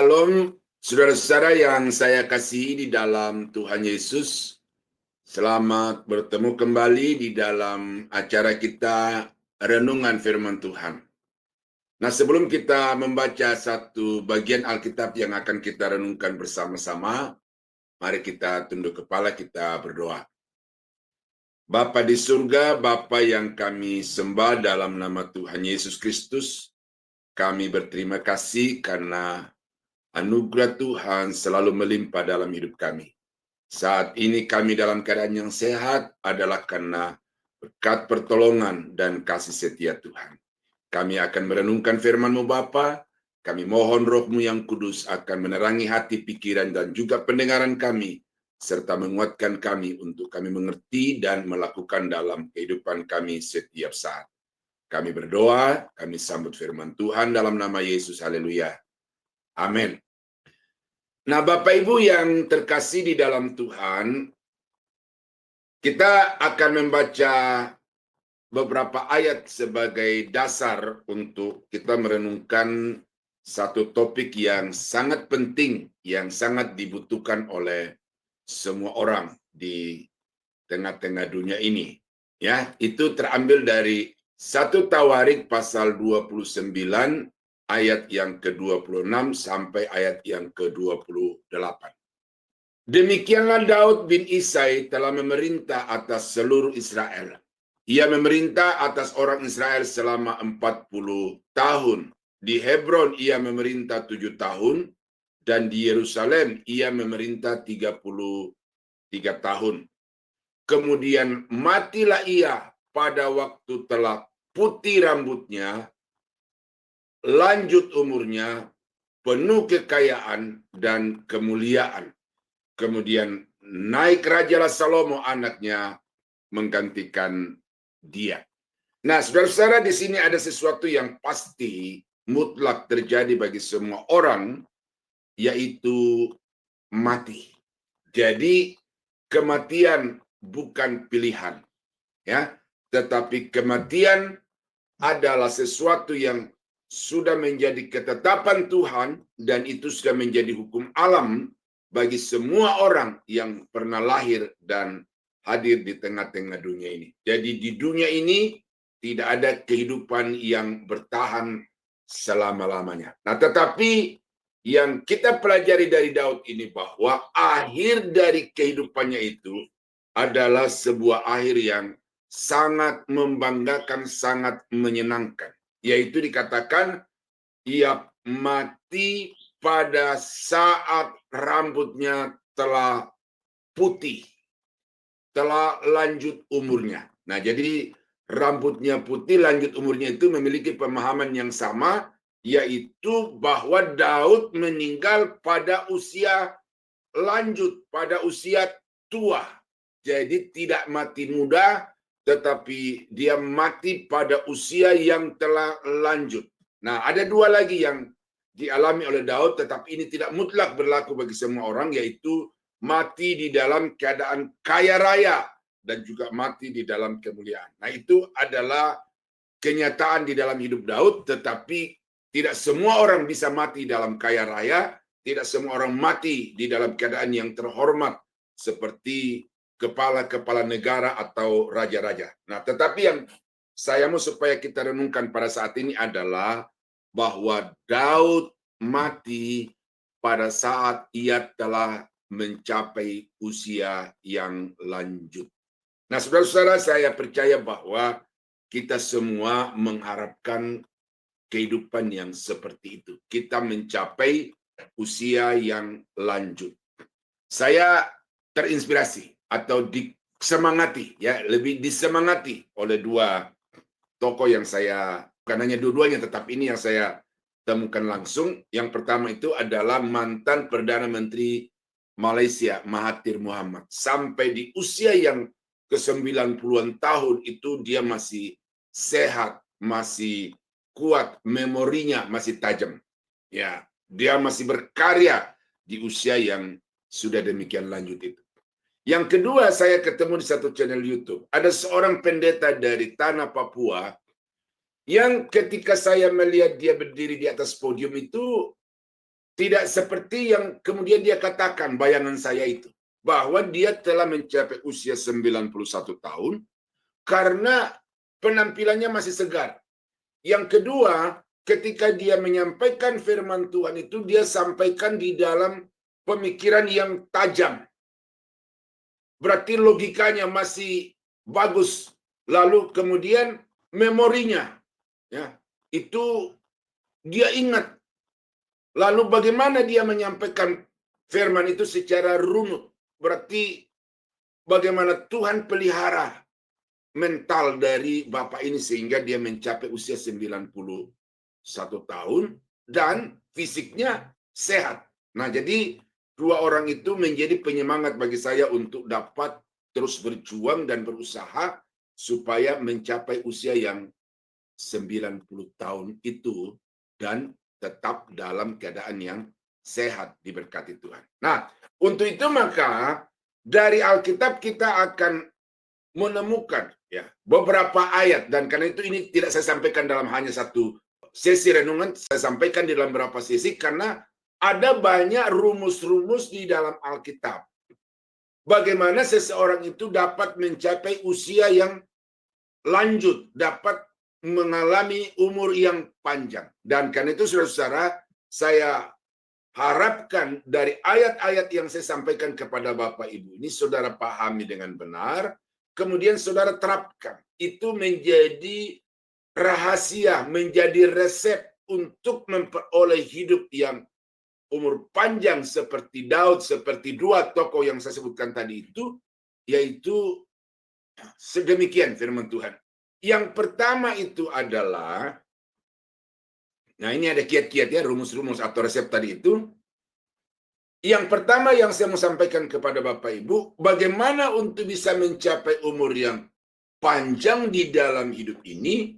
Shalom, saudara-saudara yang saya kasihi di dalam Tuhan Yesus. Selamat bertemu kembali di dalam acara kita Renungan Firman Tuhan. Nah, sebelum kita membaca satu bagian Alkitab yang akan kita renungkan bersama-sama, mari kita tunduk kepala, kita berdoa. Bapa di surga, Bapa yang kami sembah dalam nama Tuhan Yesus Kristus, kami berterima kasih karena anugerah Tuhan selalu melimpah dalam hidup kami. Saat ini kami dalam keadaan yang sehat adalah karena berkat pertolongan dan kasih setia Tuhan. Kami akan merenungkan firman-Mu Bapa. Kami mohon Roh-Mu yang kudus akan menerangi hati, pikiran, dan juga pendengaran kami, serta menguatkan kami untuk kami mengerti dan melakukan dalam kehidupan kami setiap saat. Kami berdoa, kami sambut firman Tuhan dalam nama Yesus. Haleluya. Amin. Nah, Bapak Ibu yang terkasih di dalam Tuhan, kita akan membaca beberapa ayat sebagai dasar untuk kita merenungkan satu topik yang sangat penting, yang sangat dibutuhkan oleh semua orang di tengah-tengah dunia ini. Ya, itu terambil dari 1 Tawarik pasal 29 ayat yang ke-26 sampai ayat yang ke-28. Demikianlah Daud bin Isai telah memerintah atas seluruh Israel. Ia memerintah atas orang Israel selama 40 tahun. Di Hebron ia memerintah 7 tahun. Dan di Yerusalem ia memerintah 33 tahun. Kemudian matilah ia pada waktu telah putih rambutnya, lanjut umurnya, penuh kekayaan dan kemuliaan. Kemudian naik Raja Salomo anaknya menggantikan dia. Nah, saudara-saudara, di sini ada sesuatu yang pasti mutlak terjadi bagi semua orang, yaitu mati. Jadi kematian bukan pilihan, ya, tetapi kematian adalah sesuatu yang sudah menjadi ketetapan Tuhan dan itu sudah menjadi hukum alam bagi semua orang yang pernah lahir dan hadir di tengah-tengah dunia ini. Jadi di dunia ini tidak ada kehidupan yang bertahan selama-lamanya. Nah, tetapi yang kita pelajari dari Daud ini bahwa akhir dari kehidupannya itu adalah sebuah akhir yang sangat membanggakan, sangat menyenangkan. Yaitu dikatakan ia mati pada saat rambutnya telah putih, telah lanjut umurnya. Nah, jadi rambutnya putih, lanjut umurnya itu memiliki pemahaman yang sama, yaitu bahwa Daud meninggal pada usia lanjut, pada usia tua. Jadi tidak mati muda, tetapi dia mati pada usia yang telah lanjut. Nah, ada dua lagi yang dialami oleh Daud, tetapi ini tidak mutlak berlaku bagi semua orang, yaitu mati di dalam keadaan kaya raya dan juga mati di dalam kemuliaan. Nah, itu adalah kenyataan di dalam hidup Daud, tetapi tidak semua orang bisa mati dalam kaya raya, tidak semua orang mati di dalam keadaan yang terhormat seperti kepala-kepala negara atau raja-raja. Nah, tetapi yang saya mau supaya kita renungkan pada saat ini adalah bahwa Daud mati pada saat ia telah mencapai usia yang lanjut. Nah, saudara-saudara, saya percaya bahwa kita semua mengharapkan kehidupan yang seperti itu. Kita mencapai usia yang lanjut. Saya terinspirasi atau disemangati, ya, lebih disemangati oleh dua tokoh yang saya, bukan hanya dua-duanya, tetapi ini yang saya temukan langsung. Yang pertama itu adalah mantan Perdana Menteri Malaysia, Mahathir Mohamad. Sampai di usia yang ke-90-an tahun itu dia masih sehat, masih kuat, memorinya masih tajam. Ya, dia masih berkarya di usia yang sudah demikian lanjut itu. Yang kedua, saya ketemu di satu channel YouTube. Ada seorang pendeta dari tanah Papua yang ketika saya melihat dia berdiri di atas podium itu, Tidak seperti yang kemudian dia katakan, bayangan saya itu, bahwa dia telah mencapai usia 91 tahun karena penampilannya masih segar. Yang kedua, ketika dia menyampaikan firman Tuhan itu, dia sampaikan di dalam pemikiran yang tajam. Berarti logikanya masih bagus. Lalu kemudian memorinya, ya, itu dia ingat. Lalu bagaimana dia menyampaikan firman itu secara runut? Berarti bagaimana Tuhan pelihara mental dari Bapak ini sehingga dia mencapai usia 91 tahun dan fisiknya sehat. Nah, jadi dua orang itu menjadi penyemangat bagi saya untuk dapat terus berjuang dan berusaha supaya mencapai usia yang 90 tahun itu dan tetap dalam keadaan yang sehat diberkati Tuhan. Nah, untuk itu maka dari Alkitab kita akan menemukan ya beberapa ayat, dan karena itu ini tidak saya sampaikan dalam hanya satu sesi renungan, saya sampaikan di dalam beberapa sesi karena ada banyak rumus-rumus di dalam Alkitab. Bagaimana seseorang itu dapat mencapai usia yang lanjut, dapat mengalami umur yang panjang. Dan karena itu saudara-saudara, saya harapkan dari ayat-ayat yang saya sampaikan kepada Bapak Ibu ini saudara pahami dengan benar, kemudian saudara terapkan. Itu menjadi rahasia, menjadi resep untuk memperoleh hidup yang umur panjang seperti Daud, seperti dua tokoh yang saya sebutkan tadi itu, yaitu sedemikian firman Tuhan. Yang pertama itu adalah, nah ini ada kiat-kiat ya, rumus-rumus atau resep tadi itu. Yang pertama yang saya mau sampaikan kepada Bapak Ibu, bagaimana untuk bisa mencapai umur yang panjang di dalam hidup ini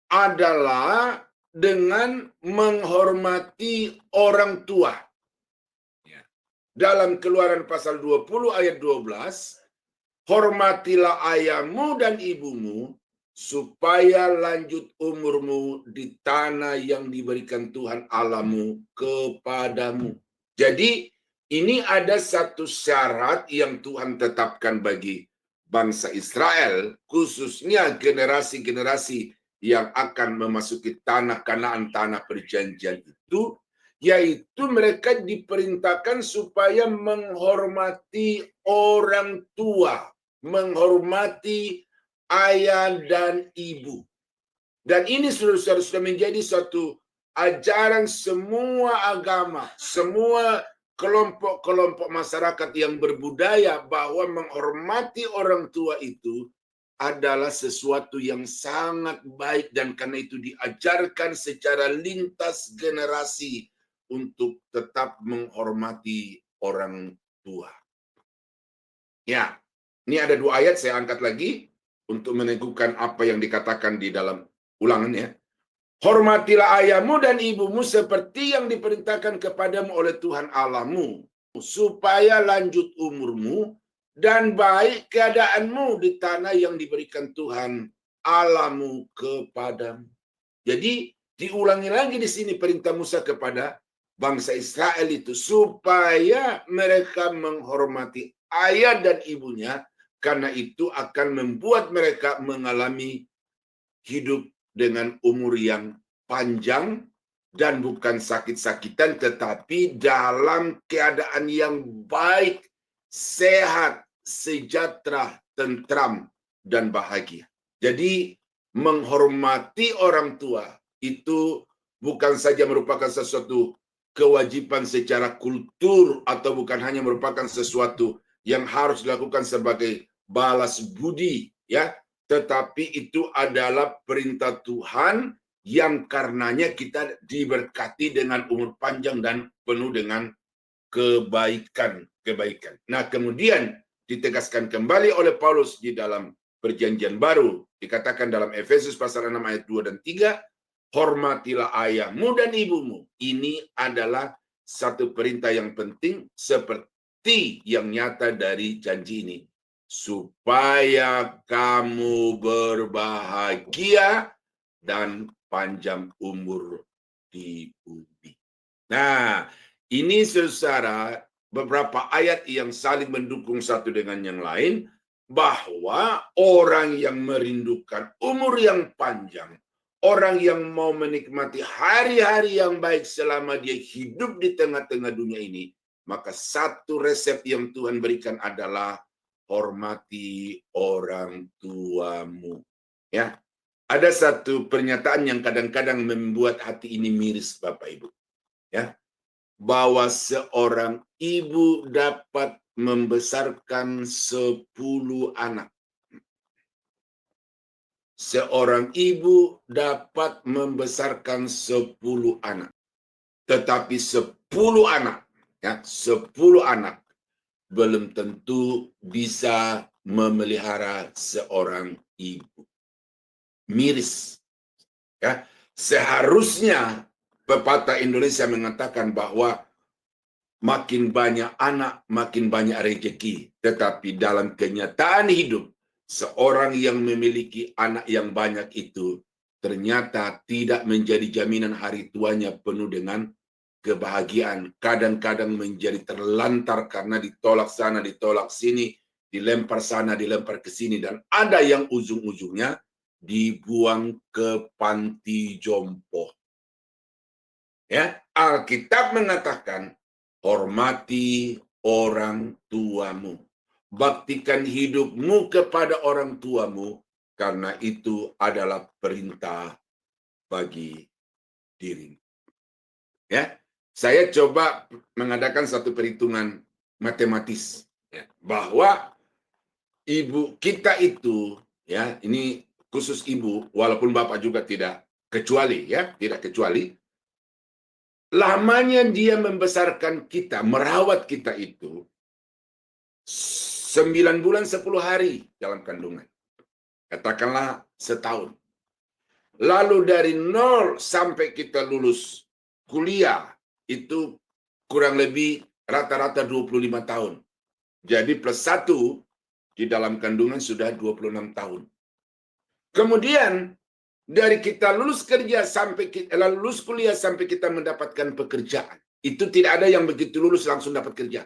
adalah dengan menghormati orang tua. Dalam Keluaran pasal 20 ayat 12, hormatilah ayahmu dan ibumu, supaya lanjut umurmu di tanah yang diberikan Tuhan Allahmu kepadamu. Jadi, ini ada satu syarat yang Tuhan tetapkan bagi bangsa Israel, khususnya generasi-generasi yang akan memasuki tanah Kanaan, tanah perjanjian itu, yaitu mereka diperintahkan supaya menghormati orang tua, menghormati ayah dan ibu. Dan ini sudah menjadi suatu ajaran semua agama, semua kelompok-kelompok masyarakat yang berbudaya, bahwa menghormati orang tua itu adalah sesuatu yang sangat baik, dan karena itu diajarkan secara lintas generasi untuk tetap menghormati orang tua. Ya, ini ada dua ayat saya angkat lagi untuk meneguhkan apa yang dikatakan di dalam Ulangan ya. Hormatilah ayahmu dan ibumu seperti yang diperintahkan kepadamu oleh Tuhan Allahmu, supaya lanjut umurmu dan baik keadaanmu di tanah yang diberikan Tuhan Allahmu kepadamu. Jadi diulangi lagi di sini perintah Musa kepada bangsa Israel itu, supaya mereka menghormati ayah dan ibunya, karena itu akan membuat mereka mengalami hidup dengan umur yang panjang dan bukan sakit-sakitan, tetapi dalam keadaan yang baik, sehat, sejahtera, tentram, dan bahagia. Jadi menghormati orang tua itu bukan saja merupakan sesuatu kewajiban secara kultur, atau bukan hanya merupakan sesuatu yang harus dilakukan sebagai balas budi, ya, tetapi itu adalah perintah Tuhan yang karenanya kita diberkati dengan umur panjang dan penuh dengan kebaikan. Nah, kemudian ditegaskan kembali oleh Paulus di dalam Perjanjian Baru, dikatakan dalam Efesus pasal 6 ayat 2 dan 3, hormatilah ayahmu dan ibumu. Ini adalah satu perintah yang penting seperti yang nyata dari janji ini, supaya kamu berbahagia dan panjang umur di bumi. Nah, ini saudara beberapa ayat yang saling mendukung satu dengan yang lain, bahwa orang yang merindukan umur yang panjang, orang yang mau menikmati hari-hari yang baik selama dia hidup di tengah-tengah dunia ini, maka satu resep yang Tuhan berikan adalah hormati orang tuamu. Ya, ada satu pernyataan yang kadang-kadang membuat hati ini miris, Bapak Ibu. Ya, bahwa seorang ibu dapat membesarkan 10 anak. Seorang ibu dapat membesarkan 10 anak. Tetapi 10 anak, ya, 10 anak belum tentu bisa memelihara seorang ibu. Miris. Ya, seharusnya pepatah Indonesia mengatakan bahwa makin banyak anak, makin banyak rezeki. Tetapi dalam kenyataan hidup, seorang yang memiliki anak yang banyak itu ternyata tidak menjadi jaminan hari tuanya penuh dengan kebahagiaan. Kadang-kadang menjadi terlantar karena ditolak sana, ditolak sini, dilempar sana, dilempar ke sini. Dan ada yang ujung-ujungnya dibuang ke panti jompo. Ya, Alkitab mengatakan, hormati orang tuamu. Baktikan hidupmu kepada orang tuamu, karena itu adalah perintah bagi dirimu. Ya, saya coba mengadakan satu perhitungan matematis, ya, bahwa ibu kita itu, ya, ini khusus ibu, walaupun bapak juga tidak kecuali, ya, tidak kecuali. Lamanya dia membesarkan kita, merawat kita itu 9 bulan 10 hari dalam kandungan. Katakanlah setahun. Lalu dari 0 sampai kita lulus kuliah itu kurang lebih rata-rata 25 tahun. Jadi plus 1 di dalam kandungan sudah 26 tahun. Kemudian dari kita lulus kerja sampai kita lulus kuliah sampai kita mendapatkan pekerjaan. Itu tidak ada yang begitu lulus langsung dapat kerja.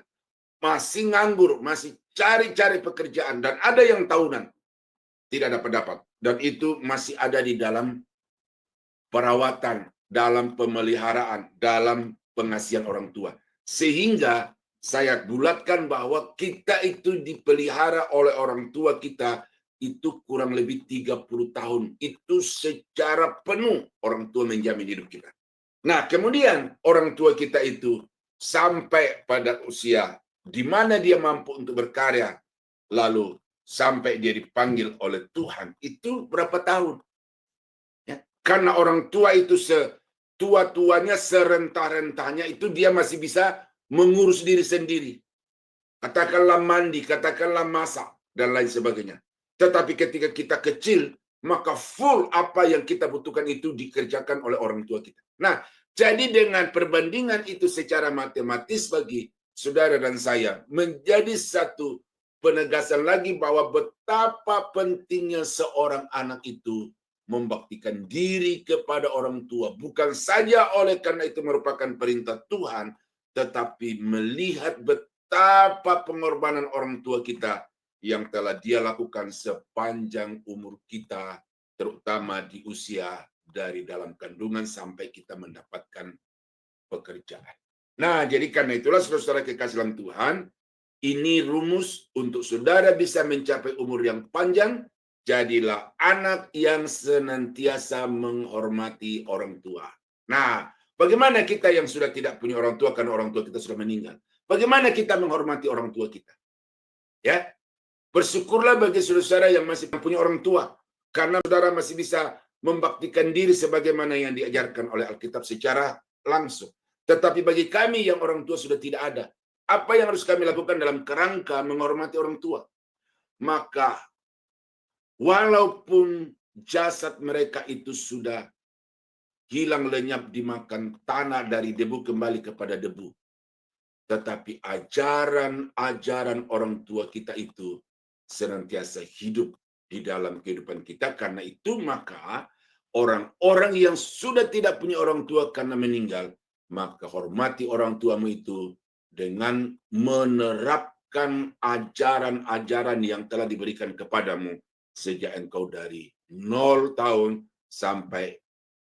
Masih nganggur, masih cari-cari pekerjaan, dan ada yang tahunan tidak dapat. Dan itu masih ada di dalam perawatan, dalam pemeliharaan, dalam pengasihan orang tua. Sehingga saya bulatkan bahwa kita itu dipelihara oleh orang tua kita itu kurang lebih 30 tahun. Itu secara penuh orang tua menjamin hidup kita. Nah, kemudian orang tua kita itu sampai pada usia di mana dia mampu untuk berkarya, lalu sampai dia dipanggil oleh Tuhan, itu berapa tahun? Ya, karena orang tua itu setua-tuanya, serentah-rentahnya, itu dia masih bisa mengurus diri sendiri. Katakanlah mandi, katakanlah masak, dan lain sebagainya. Tetapi ketika kita kecil, maka full apa yang kita butuhkan itu dikerjakan oleh orang tua kita. Nah, jadi dengan perbandingan itu secara matematis bagi saudara dan saya, menjadi satu penegasan lagi bahwa betapa pentingnya seorang anak itu membaktikan diri kepada orang tua. Bukan saja oleh karena itu merupakan perintah Tuhan, tetapi melihat betapa pengorbanan orang tua kita yang telah dia lakukan sepanjang umur kita, terutama di usia dari dalam kandungan sampai kita mendapatkan pekerjaan. Nah, jadi karena itulah saudara-saudara kekasih dalam Tuhan, ini rumus untuk saudara bisa mencapai umur yang panjang. Jadilah anak yang senantiasa menghormati orang tua. Nah, bagaimana kita yang sudah tidak punya orang tua karena orang tua kita sudah meninggal? Bagaimana kita menghormati orang tua kita? Ya, bersyukurlah bagi saudara yang masih punya orang tua, karena saudara masih bisa membaktikan diri sebagaimana yang diajarkan oleh Alkitab secara langsung. Tetapi bagi kami yang orang tua sudah tidak ada, apa yang harus kami lakukan dalam kerangka menghormati orang tua? Maka walaupun jasad mereka itu sudah hilang lenyap dimakan tanah, dari debu kembali kepada debu, tetapi ajaran-ajaran orang tua kita itu senantiasa hidup di dalam kehidupan kita. Karena itu maka orang-orang yang sudah tidak punya orang tua karena meninggal, maka hormati orang tuamu itu dengan menerapkan ajaran-ajaran yang telah diberikan kepadamu sejak engkau dari 0 tahun sampai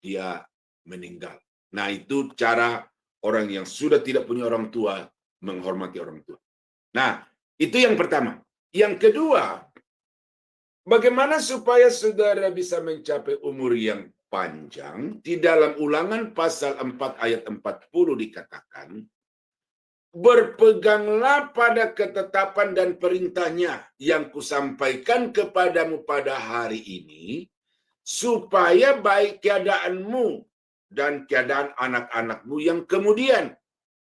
dia meninggal. Nah, itu cara orang yang sudah tidak punya orang tua menghormati orang tua. Nah, itu yang pertama. Yang kedua, bagaimana supaya saudara bisa mencapai umur yang panjang? Di dalam Ulangan pasal 4 ayat 40 dikatakan, berpeganglah pada ketetapan dan perintahnya yang kusampaikan kepadamu pada hari ini, supaya baik keadaanmu dan keadaan anak-anakmu yang kemudian,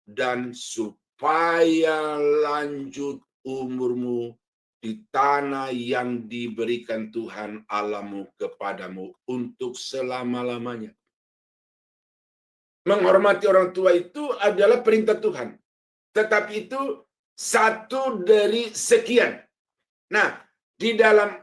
dan supaya lanjut umurmu di tanah yang diberikan Tuhan Allahmu kepadamu untuk selama-lamanya. Menghormati orang tua itu adalah perintah Tuhan. Tetapi itu satu dari sekian. Nah, di dalam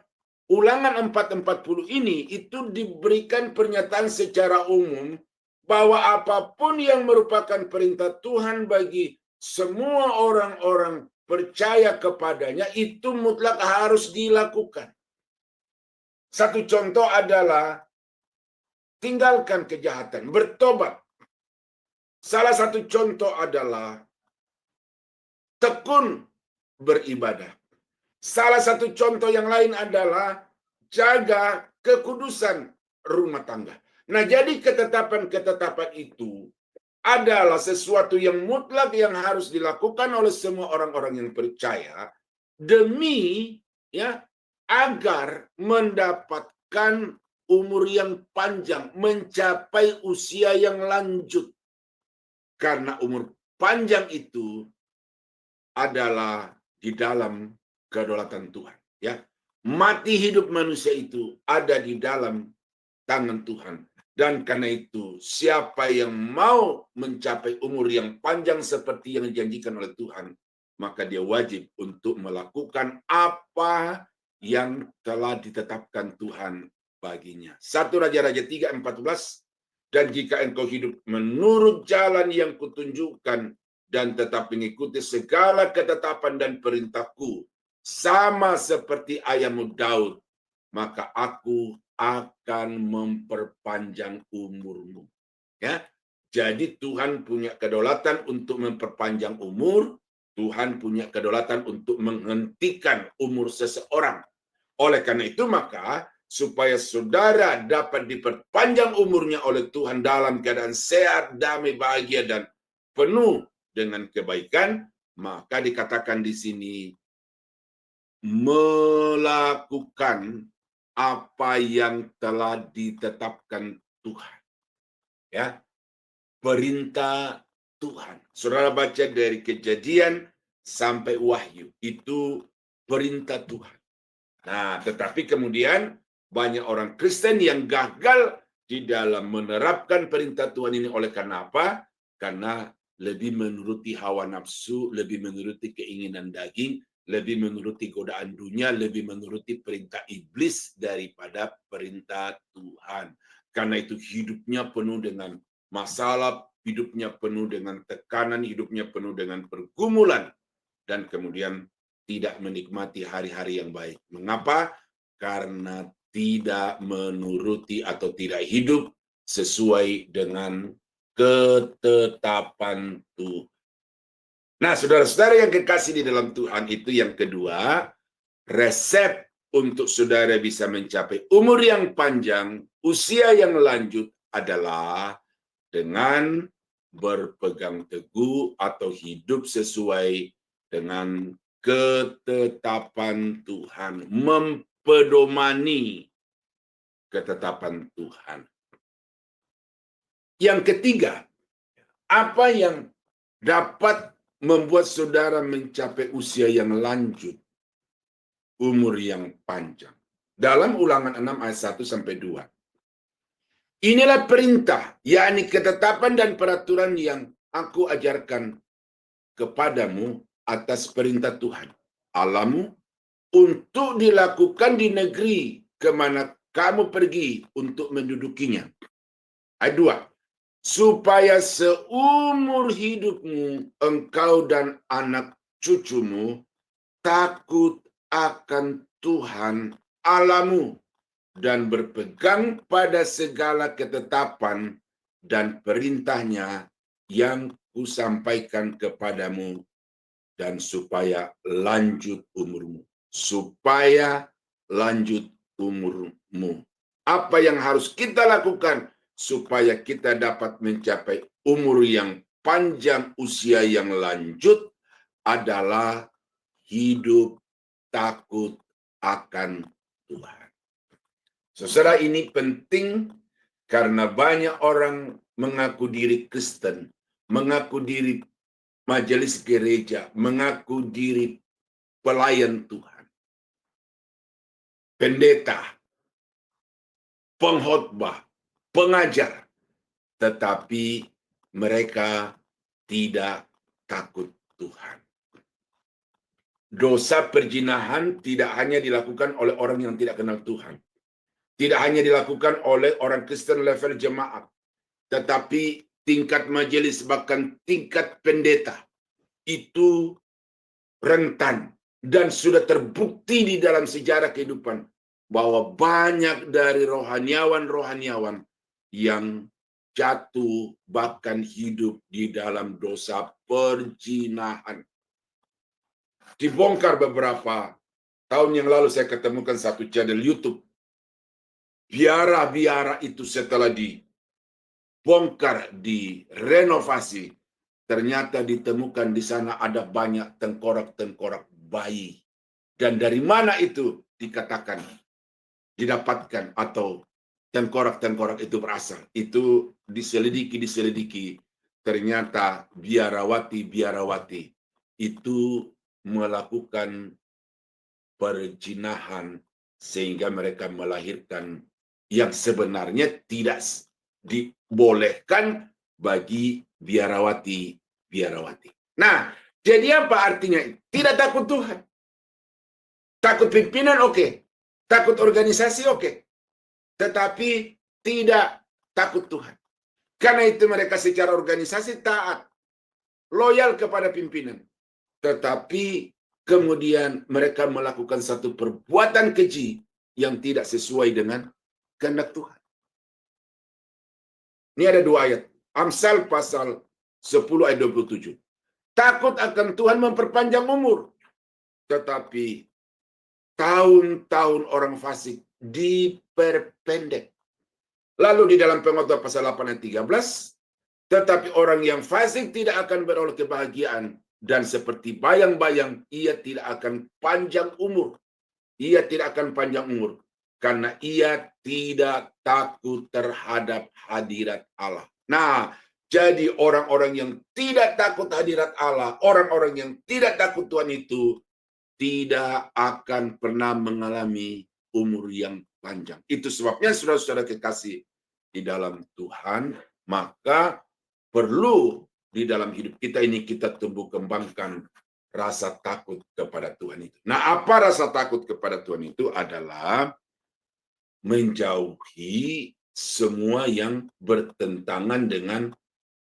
Ulangan 4:40 ini itu diberikan pernyataan secara umum bahwa apapun yang merupakan perintah Tuhan bagi semua orang-orang percaya kepadanya itu mutlak harus dilakukan. Satu contoh adalah tinggalkan kejahatan, bertobat. Salah satu contoh adalah tekun beribadah. Salah satu contoh yang lain adalah jaga kekudusan rumah tangga. Nah, jadi ketetapan-ketetapan itu adalah sesuatu yang mutlak yang harus dilakukan oleh semua orang-orang yang percaya demi agar mendapatkan umur yang panjang, mencapai usia yang lanjut. Karena umur panjang itu adalah di dalam kedaulatan Tuhan, Mati hidup manusia itu ada di dalam tangan Tuhan. Dan karena itu, siapa yang mau mencapai umur yang panjang seperti yang dijanjikan oleh Tuhan, maka dia wajib untuk melakukan apa yang telah ditetapkan Tuhan baginya. 1 Raja-Raja 3:14, dan jika engkau hidup menurut jalan yang kutunjukkan dan tetap mengikuti segala ketetapan dan perintahku, sama seperti ayahmu Daud, maka aku akan memperpanjang umurmu. Jadi Tuhan punya kedaulatan untuk memperpanjang umur, Tuhan punya kedaulatan untuk menghentikan umur seseorang. Oleh karena itu, maka supaya saudara dapat diperpanjang umurnya oleh Tuhan dalam keadaan sehat, damai, bahagia, dan penuh dengan kebaikan, maka dikatakan di sini melakukan apa yang telah ditetapkan Tuhan. Perintah Tuhan. Saudara baca dari Kejadian sampai Wahyu, itu perintah Tuhan. Nah, tetapi kemudian banyak orang Kristen yang gagal di dalam menerapkan perintah Tuhan ini. Oleh karena apa? Karena lebih menuruti hawa nafsu, lebih menuruti keinginan daging, lebih menuruti godaan dunia, lebih menuruti perintah iblis daripada perintah Tuhan. Karena itu hidupnya penuh dengan masalah, hidupnya penuh dengan tekanan, hidupnya penuh dengan pergumulan, dan kemudian tidak menikmati hari-hari yang baik. Mengapa? Karena tidak menuruti atau tidak hidup sesuai dengan ketetapan Tuhan. Nah, saudara-saudara yang kekasih di dalam Tuhan, itu yang kedua, resep untuk saudara bisa mencapai umur yang panjang, usia yang lanjut adalah dengan berpegang teguh atau hidup sesuai dengan ketetapan Tuhan, mempedomani ketetapan Tuhan. Yang ketiga, apa yang dapat membuat saudara mencapai usia yang lanjut, umur yang panjang? Dalam Ulangan 6 ayat 1-2. Inilah perintah, yakni ketetapan dan peraturan yang aku ajarkan kepadamu atas perintah Tuhan Allahmu untuk dilakukan di negeri kemana kamu pergi untuk mendudukinya. Ayat 2. supaya seumur hidupmu engkau dan anak cucumu takut akan Tuhan Allahmu dan berpegang pada segala ketetapan dan perintahnya yang kusampaikan kepadamu, dan supaya lanjut umurmu. Supaya lanjut umurmu. Apa yang harus kita lakukan supaya kita dapat mencapai umur yang panjang, usia yang lanjut, adalah hidup takut akan Tuhan. Saudara, ini penting karena banyak orang mengaku diri Kristen, mengaku diri majelis gereja, mengaku diri pelayan Tuhan, pendeta, pengkhotbah, pengajar, tetapi mereka tidak takut Tuhan. Dosa perzinahan tidak hanya dilakukan oleh orang yang tidak kenal Tuhan. Tidak hanya dilakukan oleh orang Kristen level jemaat, tetapi tingkat majelis, bahkan tingkat pendeta, itu rentan. Dan sudah terbukti di dalam sejarah kehidupan bahwa banyak dari rohaniawan-rohaniawan yang jatuh bahkan hidup di dalam dosa perzinahan. Dibongkar beberapa tahun yang lalu, saya ketemukan satu channel YouTube. Biara-biara itu setelah dibongkar, direnovasi, ternyata ditemukan di sana ada banyak tengkorak-tengkorak bayi. Dan dari mana itu dikatakan, didapatkan, atau tengkorak-tengkorak itu berasal? Itu diselidiki. Ternyata biarawati itu melakukan perzinahan sehingga mereka melahirkan yang sebenarnya tidak dibolehkan bagi biarawati. Nah, jadi apa artinya? Tidak takut Tuhan. Takut pimpinan, oke. Takut organisasi, oke. Tetapi tidak takut Tuhan. Karena itu mereka secara organisasi taat, loyal kepada pimpinan. Tetapi kemudian mereka melakukan satu perbuatan keji yang tidak sesuai dengan kehendak Tuhan. Ini ada 2 ayat. Amsal pasal 10 ayat 27. Takut akan Tuhan memperpanjang umur, tetapi tahun-tahun orang fasik diperpendek. Lalu di dalam Pengkhotbah pasal 8 ayat 13, tetapi orang yang fasik tidak akan beroleh kebahagiaan, dan seperti bayang-bayang ia tidak akan panjang umur. Ia tidak akan panjang umur karena ia tidak takut terhadap hadirat Allah. Nah, jadi orang-orang yang tidak takut hadirat Allah, orang-orang yang tidak takut Tuhan itu tidak akan pernah mengalami umur yang panjang. Itu sebabnya saudara-saudara kekasih di dalam Tuhan, maka perlu di dalam hidup kita ini kita tumbuh kembangkan rasa takut kepada Tuhan itu. Nah, apa rasa takut kepada Tuhan itu? Adalah menjauhi semua yang bertentangan dengan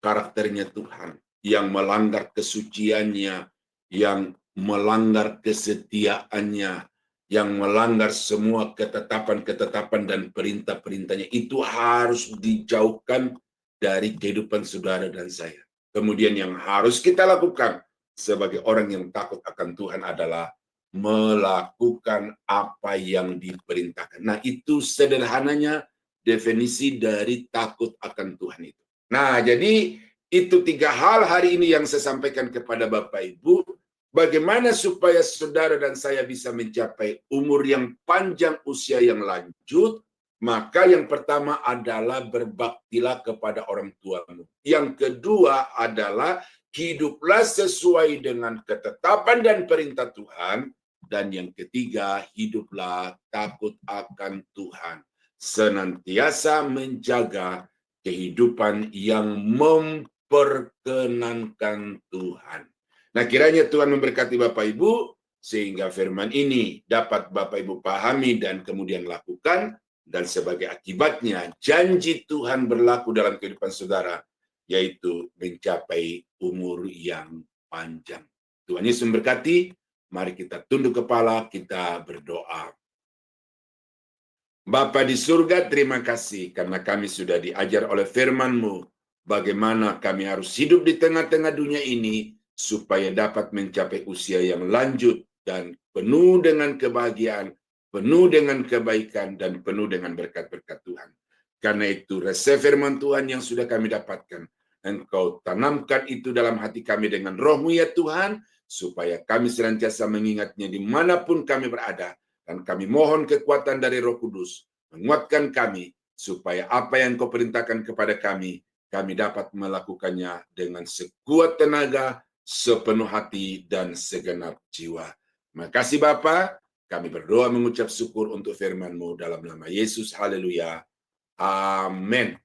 karakternya Tuhan, yang melanggar kesuciannya, yang melanggar kesetiaannya, yang melanggar semua ketetapan-ketetapan dan perintah-perintahnya. Itu harus dijauhkan dari kehidupan saudara dan saya. Kemudian yang harus kita lakukan sebagai orang yang takut akan Tuhan adalah melakukan apa yang diperintahkan. Nah, itu sederhananya definisi dari takut akan Tuhan itu. Nah, jadi itu 3 hal hari ini yang saya sampaikan kepada Bapak Ibu. Bagaimana supaya saudara dan saya bisa mencapai umur yang panjang, usia yang lanjut? Maka yang pertama adalah berbaktilah kepada orang tuamu. Yang kedua adalah hiduplah sesuai dengan ketetapan dan perintah Tuhan. Dan yang ketiga, hiduplah takut akan Tuhan. Senantiasa menjaga kehidupan yang memperkenankan Tuhan. Nah, kiranya Tuhan memberkati Bapak Ibu, sehingga firman ini dapat Bapak Ibu pahami dan kemudian lakukan, dan sebagai akibatnya janji Tuhan berlaku dalam kehidupan saudara, yaitu mencapai umur yang panjang. Tuhan Yesus memberkati. Mari kita tunduk kepala, kita berdoa. Bapa di surga, terima kasih karena kami sudah diajar oleh firman-Mu bagaimana kami harus hidup di tengah-tengah dunia ini supaya dapat mencapai usia yang lanjut dan penuh dengan kebahagiaan, penuh dengan kebaikan, dan penuh dengan berkat-berkat Tuhan. Karena itu, resep firman Tuhan yang sudah kami dapatkan, Engkau tanamkan itu dalam hati kami dengan roh-Mu ya Tuhan, supaya kami senantiasa mengingatnya dimanapun kami berada. Dan kami mohon kekuatan dari Roh Kudus, menguatkan kami, supaya apa yang Kau perintahkan kepada kami dapat melakukannya dengan sekuat tenaga, sepenuh hati, dan segenap jiwa. Terima kasih Bapa. Kami berdoa mengucap syukur untuk firman-Mu dalam nama Yesus. Haleluya. Amin.